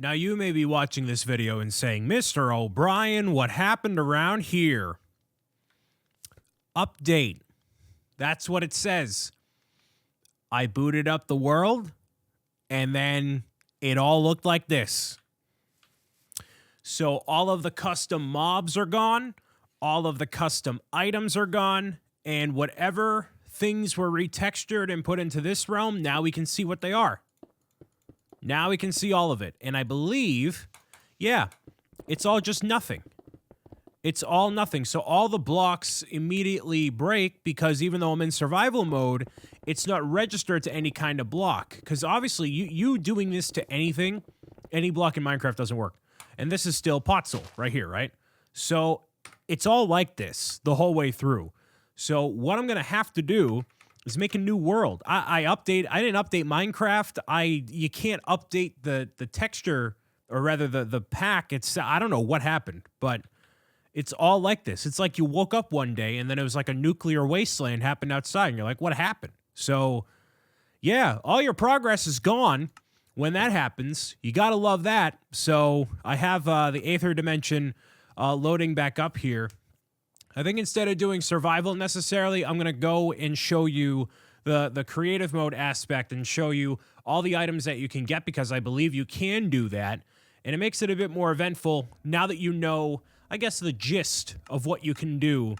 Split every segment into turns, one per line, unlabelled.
Now you may be watching this video and saying, Mr. O'Brien, what happened around here? Update. That's what it says. I booted up the world, and then it all looked like this. So all of the custom mobs are gone, all of the custom items are gone, and whatever things were retextured and put into this realm, now we can see what they are. Now we can see all of it. And I believe, yeah, it's all just nothing. It's all nothing. So all the blocks immediately break because even though I'm in survival mode, it's not registered to any kind of block. Because obviously, you doing this to anything, any block in Minecraft doesn't work. And this is still Potzel right here, right? So it's all like this the whole way through. So what I'm going to have to do is make a new world. I didn't update Minecraft. You can't update the texture, or rather the pack. I don't know what happened, but it's all like this. It's like you woke up one day and then it was like a nuclear wasteland happened outside and you're like, what happened? So yeah, all your progress is gone when that happens. You gotta love that. So I have the Aether dimension loading back up here. I think instead of doing survival necessarily, I'm going to go and show you the creative mode aspect and show you all the items that you can get, because I believe you can do that. And it makes it a bit more eventful now that you know, I guess, the gist of what you can do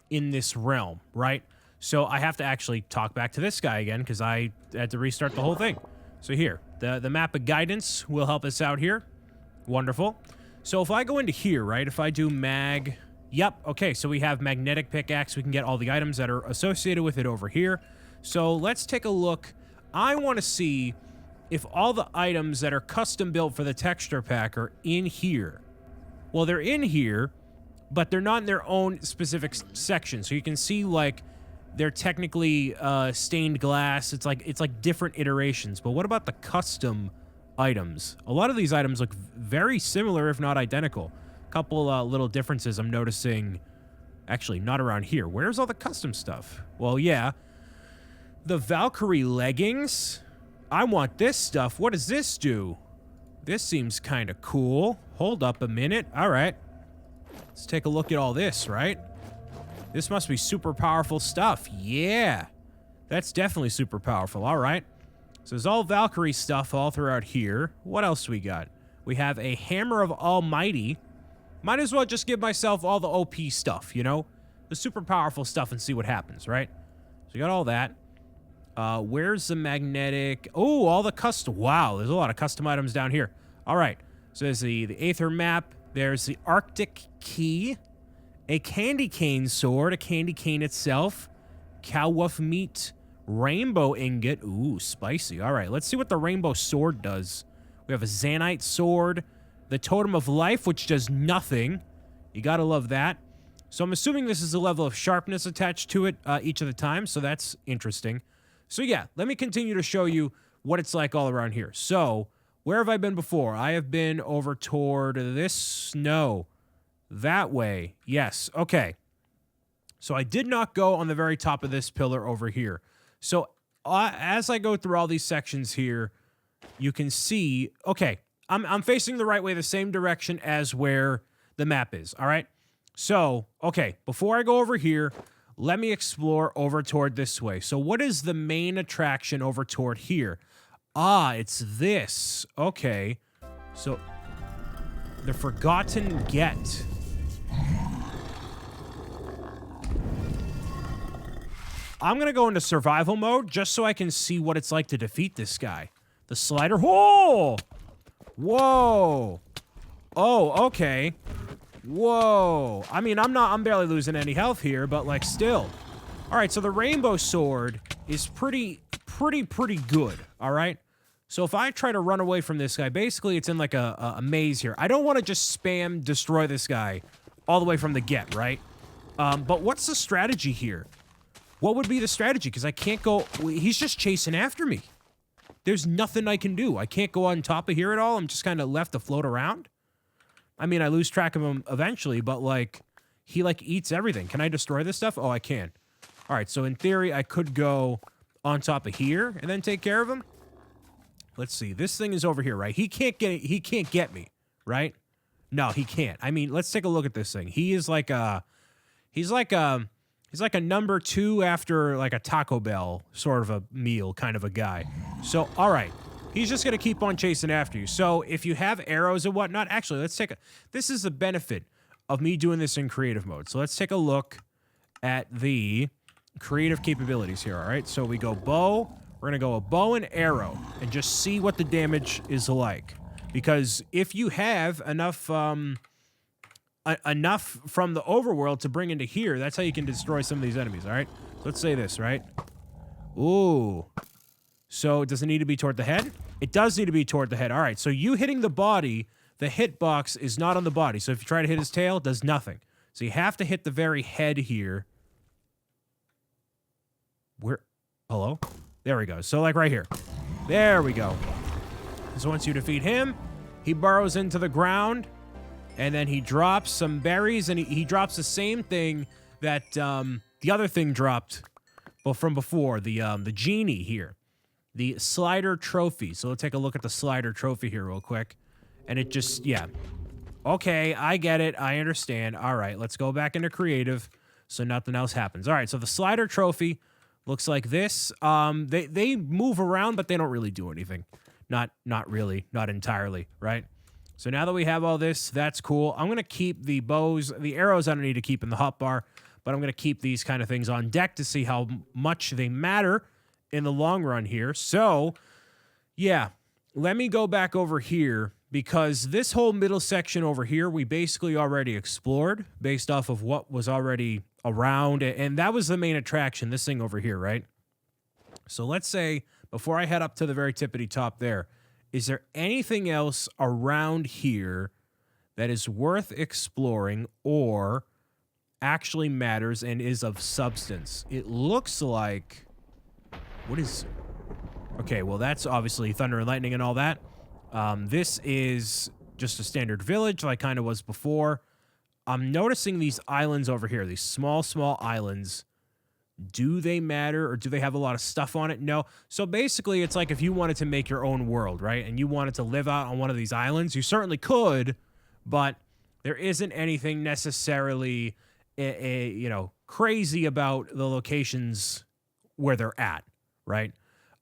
in this realm, right? So I have to actually talk back to this guy again because I had to restart the whole thing. So here, the map of guidance will help us out here. Wonderful. So if I go into here, right, if I do mag... Yep, okay, so we have magnetic pickaxe. We can get all the items that are associated with it over here. So let's take a look. I want to see if all the items that are custom built for the texture pack are in here. Well, they're in here, but they're not in their own specific section. So you can see, like, they're technically stained glass. It's like different iterations. But what about the custom items? A lot of these items look very similar, if not identical. Couple little differences I'm noticing. Actually, not around here. Where's all the custom stuff? Well, yeah. The Valkyrie Leggings. I want this stuff. What does this do? This seems kind of cool. Hold up a minute. All right. Let's take a look at all this, right? This must be super powerful stuff. Yeah. That's definitely super powerful. All right. So there's all Valkyrie stuff all throughout here. What else we got? We have a Hammer of Almighty. Might as well just give myself all the OP stuff, you know? The super powerful stuff and see what happens, right? So you got all that. Where's the magnetic... Oh, all the custom... Wow, there's a lot of custom items down here. All right. So there's the Aether map. There's the Arctic Key. A candy cane sword. A candy cane itself. Cow wolf meat. Rainbow ingot. Ooh, spicy. All right, let's see what the rainbow sword does. We have a Zanite sword. The Totem of Life, which does nothing. You gotta love that. So I'm assuming this is a level of sharpness attached to it each of the time, so that's interesting. So yeah, let me continue to show you what it's like all around here. So, where have I been before? I have been over toward this, no, that way, yes, okay. So I did not go on the very top of this pillar over here. So as I go through all these sections here, you can see, okay, I'm facing the right way, the same direction as where the map is, all right? So, okay, before I go over here, let me explore over toward this way. So what is the main attraction over toward here? Ah, it's this. Okay. So, the Forgotten Get. I'm going to go into survival mode just so I can see what it's like to defeat this guy. The slider. Whoa! Whoa. Oh, okay. Whoa. I mean, I'm barely losing any health here, but like still. All right, so the rainbow sword is pretty good, all right? So if I try to run away from this guy, basically it's in like a maze here. I don't want to just spam destroy this guy all the way from the get, right? But what's the strategy here? What would be the strategy? Because I can't go... He's just chasing after me. There's nothing I can do. I can't go on top of here at all. I'm just kind of left to float around. I mean, I lose track of him eventually, but, like, he, like, eats everything. Can I destroy this stuff? Oh, I can. All right, so in theory, I could go on top of here and then take care of him. Let's see. This thing is over here, right? He can't get it. He can't get me, right? No, he can't. I mean, let's take a look at this thing. He is like a, he's like a number 2 after like a Taco Bell sort of a meal kind of a guy. So, all right. He's just going to keep on chasing after you. So if you have arrows and whatnot, actually, let's take a, this is the benefit of me doing this in creative mode. So let's take a look at the creative capabilities here, all right? So we go bow. We're going to go a bow and arrow and just see what the damage is like. Because if you have enough enough from the overworld to bring into here, that's how you can destroy some of these enemies, all right? So let's say this, right? Ooh. So does it need to be toward the head? It does need to be toward the head. All right, so you hitting the body, the hitbox is not on the body. So if you try to hit his tail, it does nothing. So you have to hit the very head here. Where? Hello? There we go. So like right here. There we go. So once you defeat him, he burrows into the ground, and then he drops some berries, and he drops the same thing that the other thing dropped from before, the genie here. The slider trophy. So let's take a look at the slider trophy here real quick. And it just, yeah. Okay, I get it. I understand. All right, let's go back into creative so nothing else happens. All right, so the slider trophy looks like this. They move around, but they don't really do anything. Not really, not entirely, right? So now that we have all this, that's cool. I'm going to keep the bows. The arrows I don't need to keep in the hotbar, but I'm going to keep these kind of things on deck to see how much they matter in the long run here. So, yeah, let me go back over here because this whole middle section over here, we basically already explored based off of what was already around, and that was the main attraction, this thing over here, right? So let's say, before I head up to the very tippity top there, is there anything else around here that is worth exploring or actually matters and is of substance? It looks like... What is... Okay, well, that's obviously thunder and lightning and all that. This is just a standard village like kind of was before. I'm noticing these islands over here, these small islands. Do they matter or do they have a lot of stuff on it? No. So basically, it's like if you wanted to make your own world, right? And you wanted to live out on one of these islands, you certainly could, but there isn't anything necessarily, you know, crazy about the locations where they're at. Right?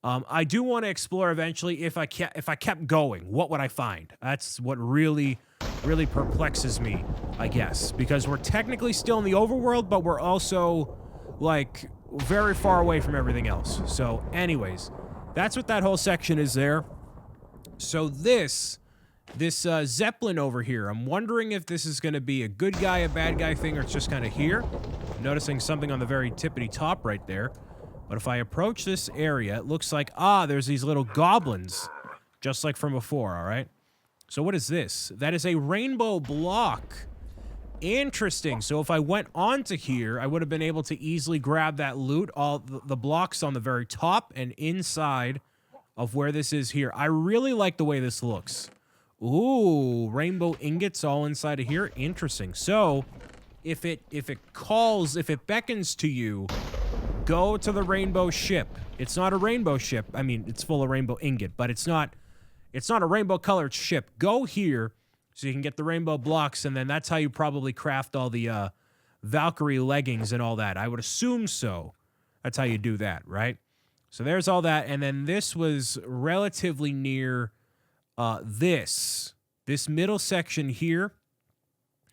I do want to explore eventually. If I kept going, what would I find? That's what really perplexes me, I guess, because we're technically still in the overworld, but we're also like very far away from everything else. So, anyways, that's what that whole section is there. So this Zeppelin over here, I'm wondering if this is going to be a good guy, a bad guy thing, or it's just kind of here. I'm noticing something on the very tippity top right there. But if I approach this area, it looks like, there's these little goblins, just like from before, all right? So what is this? That is a rainbow block. Interesting. So if I went onto here, I would have been able to easily grab that loot, all the blocks on the very top and inside of where this is here. I really like the way this looks. Ooh, rainbow ingots all inside of here. Interesting. So if it beckons to you, go to the rainbow ship. It's not a rainbow ship. I mean, it's full of rainbow ingot, but it's not a rainbow-colored ship. Go here so you can get the rainbow blocks, and then that's how you probably craft all the Valkyrie leggings and all that. I would assume so. That's how you do that, right? So there's all that, and then this was relatively near this middle section here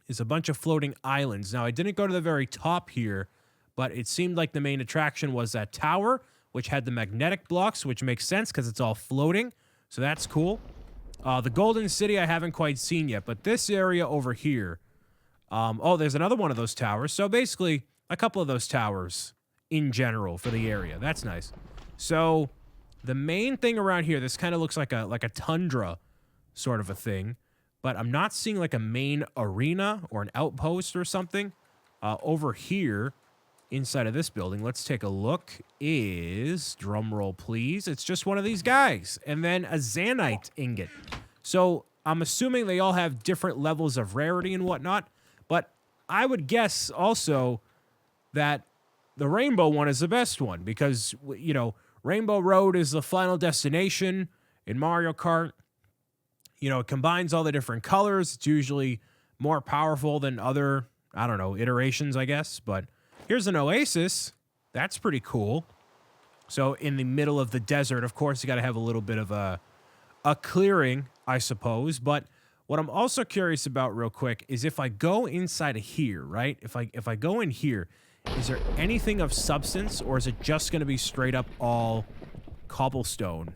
is a bunch of floating islands. Now, I didn't go to the very top here, but it seemed like the main attraction was that tower, which had the magnetic blocks, which makes sense because it's all floating. So that's cool. The Golden City I haven't quite seen yet, but this area over here. There's another one of those towers. So basically, a couple of those towers in general for the area. That's nice. So the main thing around here, this kind of looks like a tundra sort of a thing, but I'm not seeing like a main arena or an outpost or something. Over here, inside of this building, let's take a look, is, drumroll please, it's just one of these guys, and then a Zanite ingot. So I'm assuming they all have different levels of rarity and whatnot, but I would guess also that the rainbow one is the best one because, you know, Rainbow Road is the final destination, in Mario Kart. You know, it combines all the different colors. It's usually more powerful than other, I don't know, iterations, I guess. But here's an oasis. That's pretty cool. So in the middle of the desert, of course, you got to have a little bit of a clearing, I suppose. But what I'm also curious about real quick is if I go inside of here, right? If I go in here, is there anything of substance, or is it just going to be straight up all cobblestone?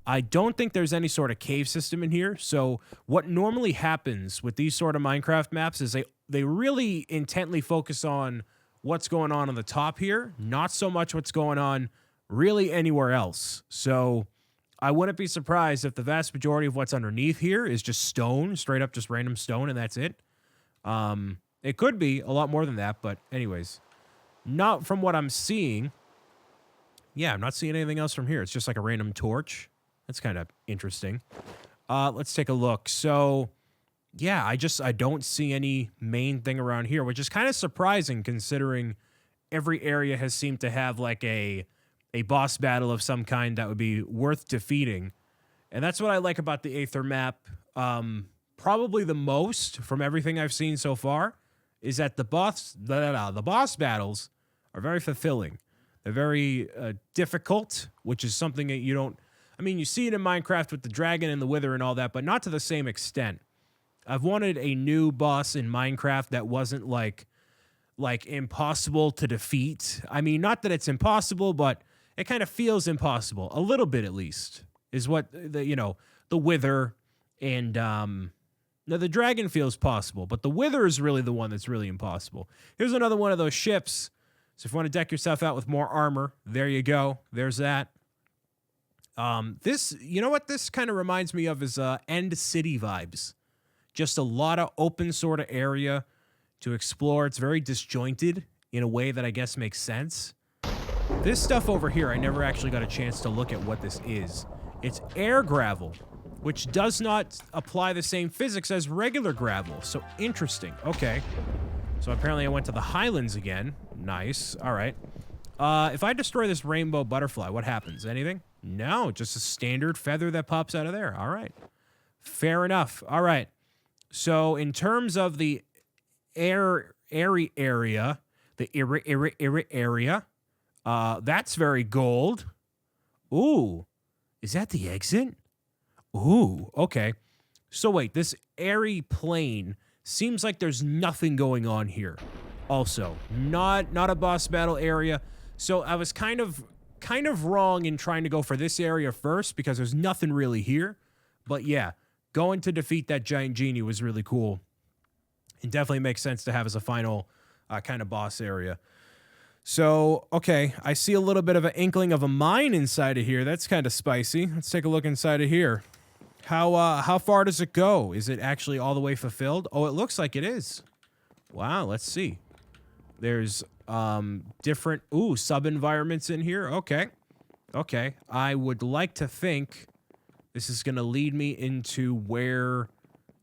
I don't think there's any sort of cave system in here. So what normally happens with these sort of Minecraft maps is they really intently focus on what's going on the top here, not so much what's going on really anywhere else. So I wouldn't be surprised if the vast majority of what's underneath here is just stone, straight up just random stone, and that's it. It could be a lot more than that, but anyways, not from what I'm seeing. Yeah, I'm not seeing anything else from here. It's just like a random torch. That's kind of interesting. Let's take a look. So, yeah, I don't see any main thing around here, which is kind of surprising considering every area has seemed to have like a boss battle of some kind that would be worth defeating. And that's what I like about the Aether map. Probably the most from everything I've seen so far is that the boss battles are very fulfilling. They're very difficult, which is something that you don't... I mean, you see it in Minecraft with the dragon and the wither and all that, but not to the same extent. I've wanted a new boss in Minecraft that wasn't like impossible to defeat. I mean, not that it's impossible, but it kind of feels impossible. A little bit, at least, is what the wither and the dragon feels possible, but the wither is really the one that's really impossible. Here's another one of those ships. So if you want to deck yourself out with more armor, there you go. There's that. You know what this kind of reminds me of is End City vibes. Just a lot of open sort of area to explore. It's very disjointed in a way that I guess makes sense. This stuff over here, I never actually got a chance to look at what this is. It's air gravel, which does not apply the same physics as regular gravel. So interesting. Okay. So apparently I went to the Highlands again. Nice. All right. If I destroy this rainbow butterfly, what happens? Anything? No, just a standard feather that pops out of there. All right. Fair enough. All right. So in terms of the airy area, the area, that's very gold. Ooh, is that the exit? Ooh, okay. So wait, this airy plane seems like there's nothing going on here. Also, not a boss battle area. So I was kind of wrong in trying to go for this area first because there's nothing really here. But yeah, going to defeat that giant genie was really cool. It definitely makes sense to have as a final kind of boss area. So, okay, I see a little bit of an inkling of a mine inside of here. That's kind of spicy. Let's take a look inside of here. How far does it go? Is it actually all the way fulfilled? Oh, it looks like it is. Wow, let's see. There's different sub-environments in here. Okay. I would like to think this is going to lead me into where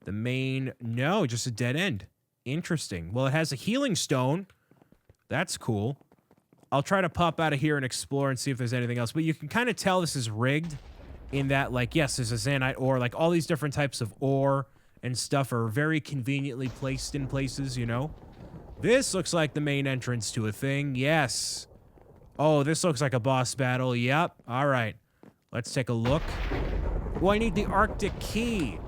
the main... No, just a dead end. Interesting. Well, it has a healing stone. That's cool. I'll try to pop out of here and explore and see if there's anything else. But you can kind of tell this is rigged in that, like, yes, there's a Zanite ore. Like, all these different types of ore and stuff are very conveniently placed in places, you know? This looks like the main entrance to a thing. Yes. Oh, this looks like a boss battle. Yep. All right. Let's take a look. Oh, I need the Arctic key.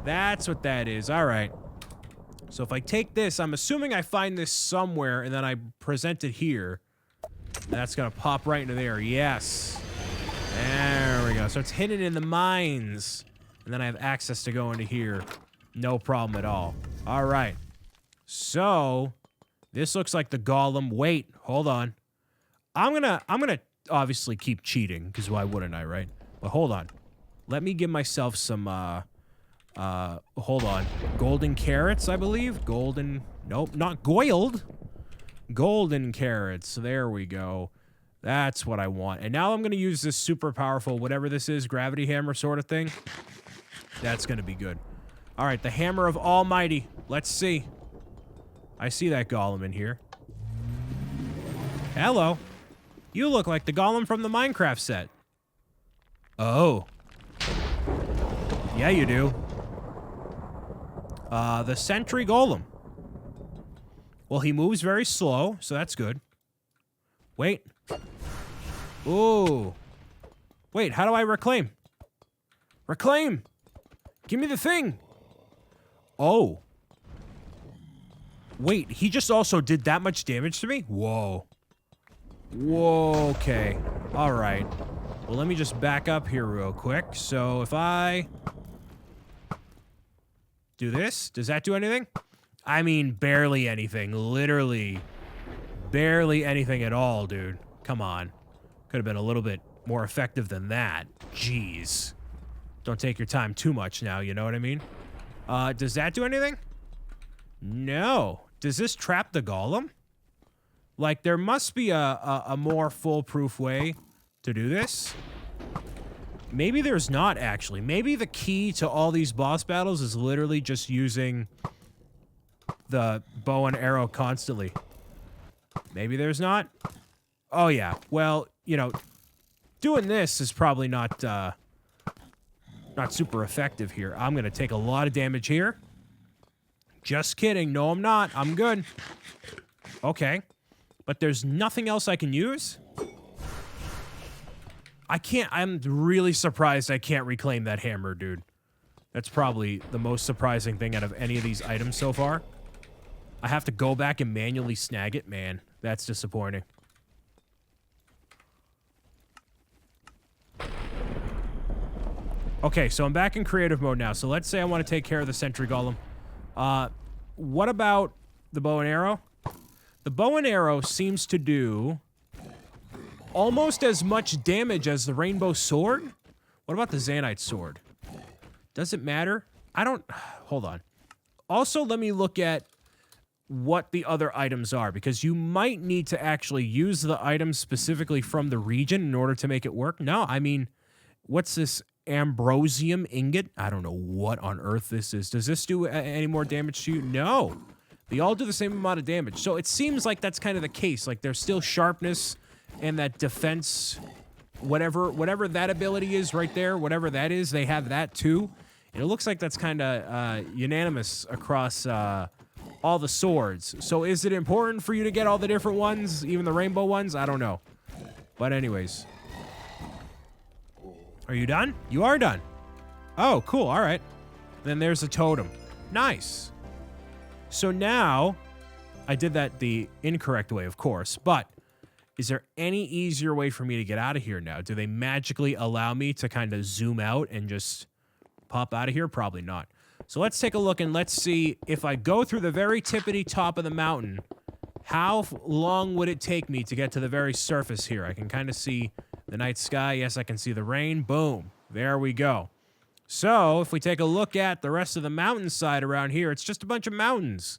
That's what that is. All right. So if I take this, I'm assuming I find this somewhere and then I present it here. That's going to pop right into there. Yes. There we go. So it's hidden in the mines. And then I have access to go into here. No problem at all. All right. So this looks like the golem. Wait, hold on. I'm gonna obviously keep cheating, because why wouldn't I, right? But hold on. Let me give myself some, hold on. Golden carrots, I believe? Nope, not goiled. Golden carrots. There we go. That's what I want. And now I'm going to use this super powerful, whatever this is, gravity hammer sort of thing. That's going to be good. All right, the Hammer of Almighty. Let's see. I see that golem in here. Hello. You look like the golem from the Minecraft set. Oh. Yeah, you do. The Sentry Golem. Well, he moves very slow, so that's good. Wait. Ooh. Wait, how do I reclaim? Reclaim! Give me the thing! Oh. Wait, he just also did that much damage to me? Whoa. Whoa, okay. Alright. Well, let me just back up here real quick. So, if I do this, does that do anything? I mean, barely anything. Literally, barely anything at all, dude. Come on. Could have been a little bit more effective than that. Jeez. Don't take your time too much now, you know what I mean? Does that do anything? No. Does this trap the golem? Like, there must be a more foolproof way to do this. Maybe there's not, actually. Maybe the key to all these boss battles is literally just using the bow and arrow constantly. Maybe there's not. Oh, yeah. Well, you know, doing this is probably not super effective here. I'm going to take a lot of damage here. Just kidding. No, I'm not. I'm good. Okay. But there's nothing else I can use? I can't. I'm really surprised I can't reclaim that hammer, dude. That's probably the most surprising thing out of any of these items so far. I have to go back and manually snag it. Man, that's disappointing. Okay, so I'm back in creative mode now. So let's say I want to take care of the Sentry Golem. What about the bow and arrow? The bow and arrow seems to do almost as much damage as the rainbow sword. What about the Zanite sword? Does it matter? I don't... Hold on. Also, let me look at what the other items are, because you might need to actually use the items specifically from the region in order to make it work. No, I mean, what's this ambrosium ingot? I don't know what on earth this is. Does this do any more damage to you? No. They all do the same amount of damage. So it seems like that's kind of the case. Like, there's still sharpness and that defense, whatever that ability is right there, whatever that is, they have that too. And it looks like that's kind of unanimous across all the swords. So is it important for you to get all the different ones, even the rainbow ones? I don't know. But anyways. Are you done? You are done. Oh, cool. All right. Then there's a totem. Nice. So now, I did that the incorrect way, of course, but is there any easier way for me to get out of here now? Do they magically allow me to kind of zoom out and just pop out of here? Probably not. So let's take a look and let's see if I go through the very tippity top of the mountain, how long would it take me to get to the very surface here? I can kind of see the night sky. Yes, I can see the rain. Boom. There we go. So if we take a look at the rest of the mountainside around here, it's just a bunch of mountains.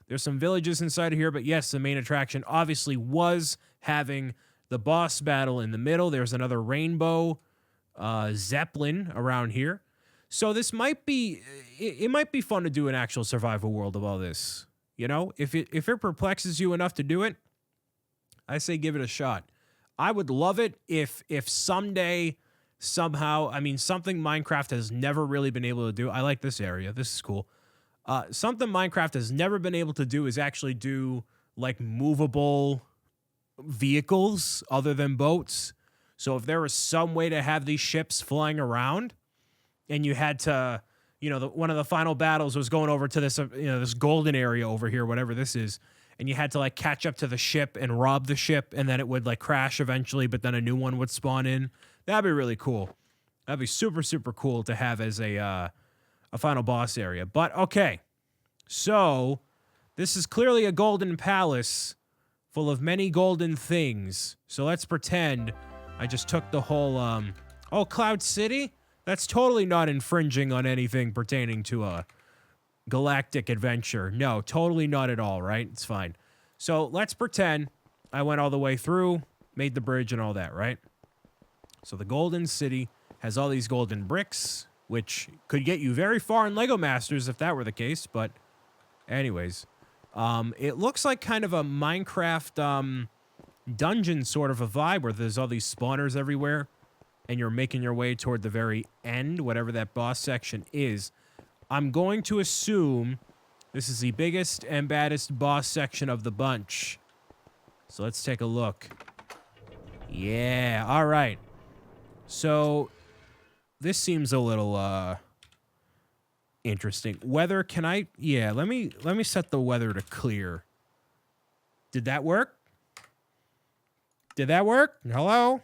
There's some villages inside of here, but yes, the main attraction obviously was having the boss battle in the middle. There's another rainbow zeppelin around here. So this might be, it might be fun to do an actual survival world of all this. You know, if it perplexes you enough to do it, I say give it a shot. I would love it if someday, somehow, I mean, something Minecraft has never really been able to do. I like this area. This is cool. Something Minecraft has never been able to do is actually do, like, movable vehicles other than boats. So if there was some way to have these ships flying around, and you had to, you know, one of the final battles was going over to this, this golden area over here, whatever this is, and you had to, like, catch up to the ship and rob the ship, and then it would, like, crash eventually, but then a new one would spawn in. That'd be really cool. That'd be super, super cool to have as a final boss area. But, okay. So, this is clearly a golden palace full of many golden things. So, let's pretend I just took the whole, oh, Cloud City? That's totally not infringing on anything pertaining to a galactic adventure. No, totally not at all, right? It's fine. So, let's pretend I went all the way through, made the bridge and all that, right? So the Golden City has all these golden bricks, which could get you very far in Lego Masters if that were the case. But anyways, it looks like kind of a Minecraft dungeon sort of a vibe where there's all these spawners everywhere. and you're making your way toward the very end, whatever that boss section is, I'm going to assume this is the biggest and baddest boss section of the bunch. So let's take a look. Yeah, all right. So this seems a little interesting. Weather, can I? Yeah, let me set the weather to clear. Did that work? Did that work? Hello?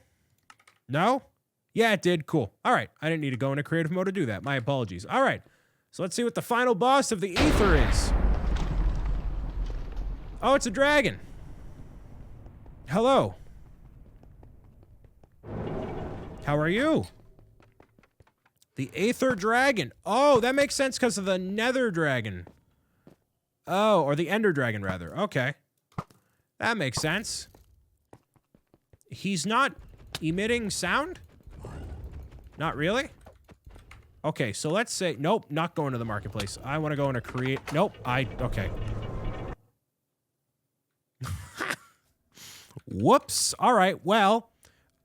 No? Yeah, it did. Cool. All right. I didn't need to go into creative mode to do that. My apologies. All right. So let's see what the final boss of the Aether is. Oh, it's a dragon. Hello. How are you? The Aether Dragon. Oh, that makes sense because of the Nether Dragon. Oh, or the Ender Dragon, rather. Okay. That makes sense. He's not emitting sound? Not really? Okay, so let's say... Nope, not going to the marketplace. I want to go into create... Nope, okay. Whoops. All right, well,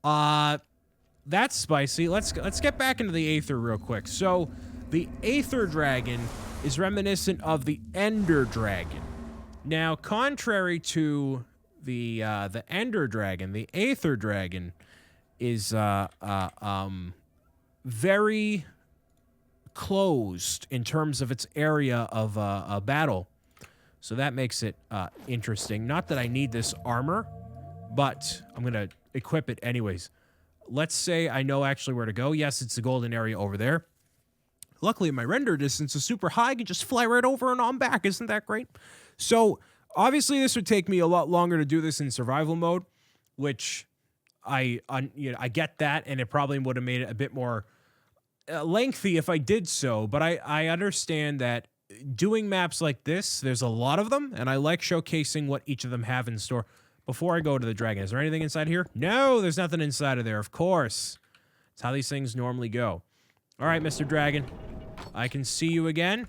that's spicy. Let's get back into the Aether real quick. So, the Aether Dragon is reminiscent of the Ender Dragon. Now, contrary to the Ender Dragon, the Aether Dragon is very closed in terms of its area of a battle. So that makes it interesting. Not that I need this armor, but I'm going to equip it anyways. Let's say I know actually where to go. Yes, it's the golden area over there. Luckily, my render distance is super high. I can just fly right over and on back. Isn't that great? So, obviously, this would take me a lot longer to do this in survival mode, which I get that, and it probably would have made it a bit more lengthy if I did so. But I understand that doing maps like this, there's a lot of them, and I like showcasing what each of them have in store. Before I go to the dragon, is there anything inside here? No, there's nothing inside of there, of course. That's how these things normally go. All right, Mr. Dragon. I can see you again.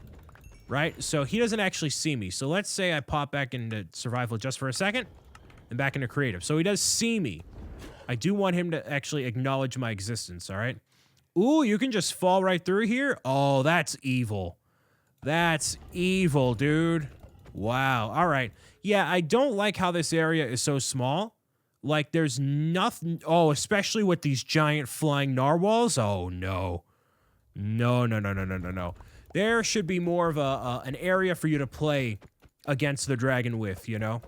Right? So he doesn't actually see me. So let's say I pop back into survival just for a second and back into creative. So he does see me. I do want him to actually acknowledge my existence, all right? Ooh, you can just fall right through here? Oh, that's evil. That's evil, dude. Wow. All right. Yeah, I don't like how this area is so small. Like, there's nothing... Oh, especially with these giant flying narwhals. Oh, no. No. There should be more of an area for you to play against the dragon with, you know?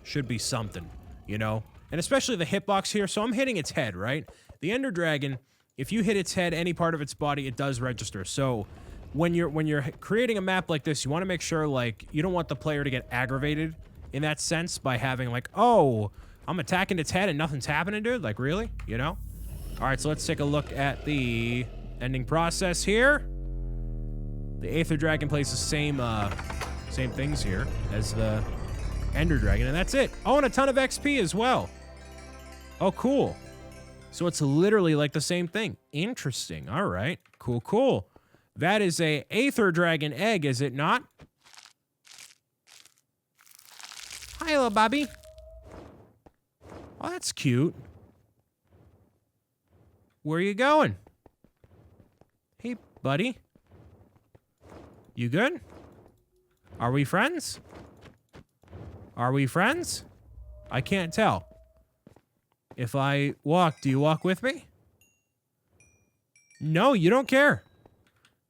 Should be something, you know? And especially the hitbox here. So I'm hitting its head, right? The Ender Dragon, if you hit its head, any part of its body, it does register. So when you're creating a map like this, you want to make sure, like, you don't want the player to get aggravated in that sense by having, like, oh, I'm attacking its head and nothing's happening, dude. Like, really? You know? All right, so let's take a look at the ending process here. The Aether Dragon plays the same things here as the Ender Dragon, and that's it. Oh, and a ton of XP as well. Oh, cool. So it's literally like the same thing. Interesting. All right. Cool. That is a Aether Dragon egg, is it not? Hi, little Bobby. Oh, that's cute. Where are you going? Hey, buddy. You good? Are we friends? Are we friends? I can't tell. If I walk, do you walk with me? No, you don't care.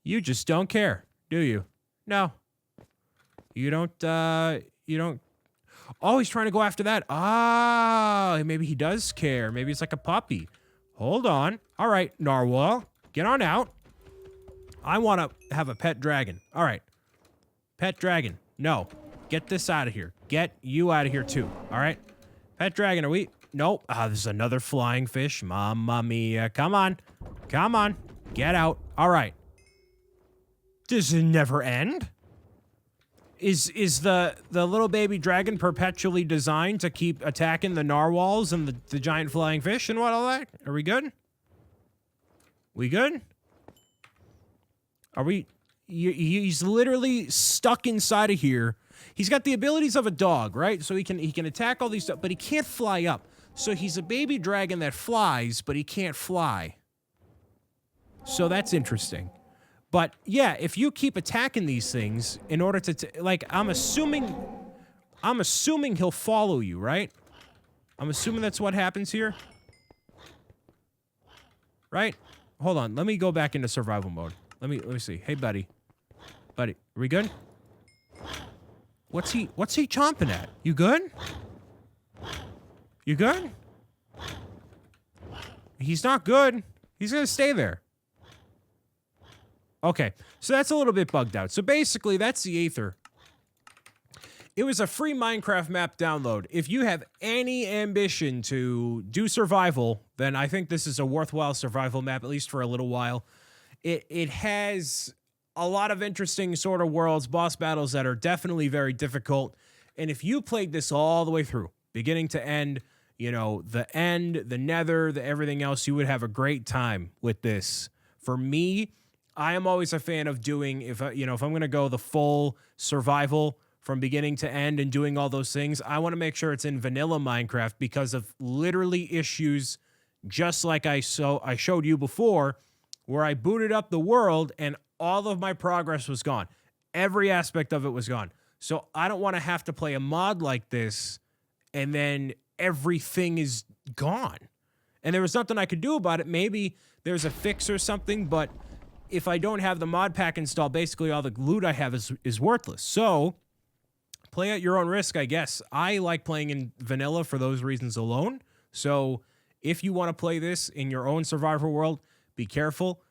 You just don't care, do you? No. You don't. Oh, he's trying to go after that. Ah, maybe he does care. Maybe it's like a puppy. Hold on. All right, Narwhal, get on out. I want to have a pet dragon. All right. Pet dragon. No. Get this out of here. Get you out of here, too. All right? Pet dragon, are we... Nope. Ah, there's another flying fish. Mamma mia. Come on. Come on. Get out. All right. Does it never end? Is the little baby dragon perpetually designed to keep attacking the narwhals and the giant flying fish and what all that? Are we good? We good? Are we... He's literally stuck inside of here. He's got the abilities of a dog, right? So he can attack all these stuff, but he can't fly up. So he's a baby dragon that flies, but he can't fly. So that's interesting. But yeah, if you keep attacking these things in order to, like, I'm assuming he'll follow you, right? I'm assuming that's what happens here. Right? Hold on. Let me go back into survival mode. Let me see. Hey, buddy. Buddy, are we good? What's he chomping at? You good? You good? He's not good. He's gonna stay there. Okay, so that's a little bit bugged out. So basically, that's the Aether. It was a free Minecraft map download. If you have any ambition to do survival, then I think this is a worthwhile survival map, at least for a little while. It has a lot of interesting sort of worlds, boss battles that are definitely very difficult. And if you played this all the way through, beginning to end, you know, the end, the nether, the everything else, you would have a great time with this. For me, I am always a fan of doing, if I'm going to go the full survival from beginning to end and doing all those things, I want to make sure it's in vanilla Minecraft because of literally issues just like I showed you before, where I booted up the world and all of my progress was gone. Every aspect of it was gone. So I don't want to have to play a mod like this and then everything is gone. And there was nothing I could do about it. Maybe there's a fix or something, but if I don't have the mod pack installed, basically all the loot I have is worthless. So play at your own risk, I guess. I like playing in vanilla for those reasons alone. So if you want to play this in your own survival world, be careful.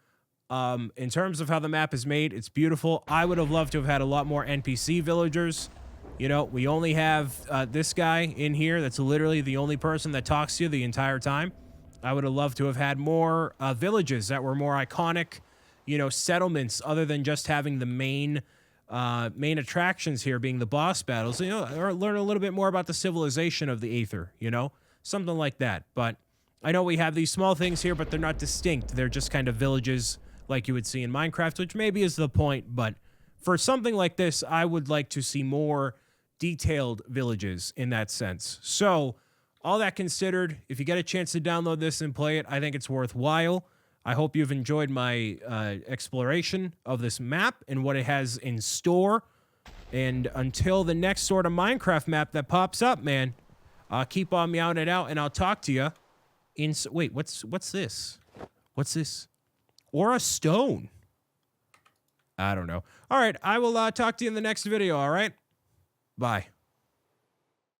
In terms of how the map is made, it's beautiful. I would have loved to have had a lot more NPC villagers. You know, we only have this guy in here that's literally the only person that talks to you the entire time. I would have loved to have had more villages that were more iconic, you know, settlements other than just having the main attractions here being the boss battles, you know, or learn a little bit more about the civilization of the Aether, you know, something like that. But I know we have these small things here, but they're not distinct. They're just kind of villages like you would see in Minecraft, which maybe is the point. But for something like this, I would like to see more detailed villages in that sense. So all that considered, if you get a chance to download this and play it, I think it's worthwhile. I hope you've enjoyed my exploration of this map and what it has in store. And until the next sort of Minecraft map that pops up, man, keep on meowing it out, and I'll talk to you in... Wait, what's this? What's this? Or a stone? I don't know. All right, I will talk to you in the next video, all right? Bye.